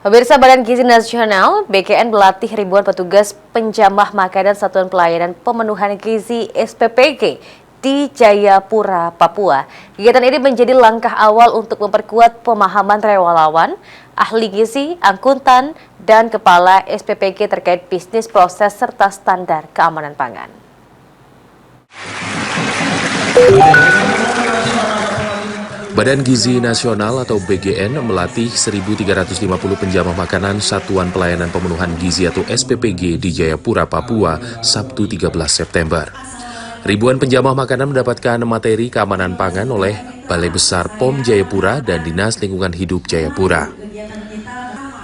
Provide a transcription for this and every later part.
Pemirsa, Badan Gizi Nasional (BGN) melatih ribuan petugas penjamah makanan Satuan Pelayanan Pemenuhan Gizi (SPPG) di Jayapura, Papua. Kegiatan ini menjadi langkah awal untuk memperkuat pemahaman relawan, ahli gizi, akuntan, dan kepala SPPG terkait bisnis proses serta standar keamanan pangan. Badan Gizi Nasional atau BGN melatih 1.350 penjamah makanan Satuan Pelayanan Pemenuhan Gizi atau SPPG di Jayapura, Papua, Sabtu 13 September. Ribuan penjamah makanan mendapatkan materi keamanan pangan oleh Balai Besar POM Jayapura dan Dinas Lingkungan Hidup Jayapura.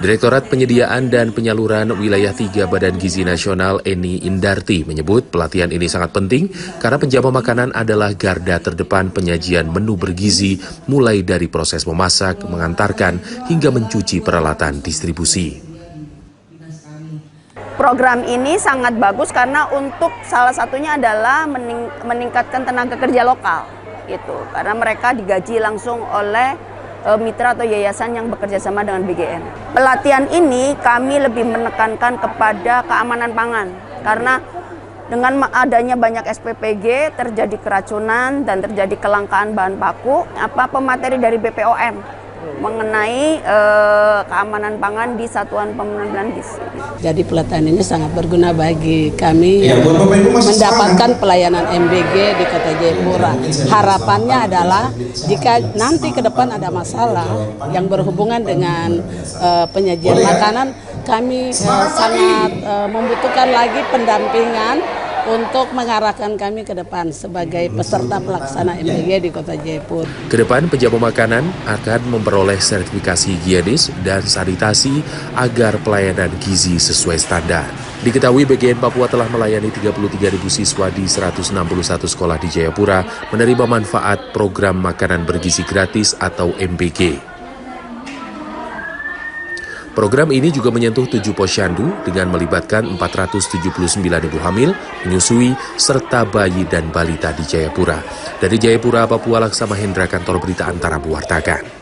Direktorat Penyediaan dan Penyaluran Wilayah 3 Badan Gizi Nasional Eni Indarti menyebut pelatihan ini sangat penting karena penjamah makanan adalah garda terdepan penyajian menu bergizi mulai dari proses memasak, mengantarkan, hingga mencuci peralatan distribusi. Program ini sangat bagus karena untuk salah satunya adalah meningkatkan tenaga kerja lokal, gitu. Karena mereka digaji langsung oleh mitra atau yayasan yang bekerja sama dengan BGN. Pelatihan ini kami lebih menekankan kepada keamanan pangan karena dengan adanya banyak SPPG terjadi keracunan dan terjadi kelangkaan bahan baku. Pemateri dari BPOM mengenai keamanan pangan di Satuan Pemenuhan Gizi. Jadi pelatihan ini sangat berguna bagi kami mendapatkan pelayanan MBG di Kota Jayapura. Harapannya adalah jika nanti ke depan ada masalah yang berhubungan dengan penyajian makanan, kami sangat membutuhkan lagi pendampingan untuk mengarahkan kami ke depan sebagai peserta pelaksana MBG di Kota Jayapura. Kedepan penjamah makanan akan memperoleh sertifikasi higienis dan sanitasi agar pelayanan gizi sesuai standar. Diketahui BGN Papua telah melayani 33.000 siswa di 161 sekolah di Jayapura menerima manfaat program makanan bergizi gratis atau MBG. Program ini juga menyentuh 7 posyandu dengan melibatkan 479 ibu hamil, menyusui, serta bayi dan balita di Jayapura. Dari Jayapura, Papua, Laksamahendra, Kantor Berita Antara mewartakan.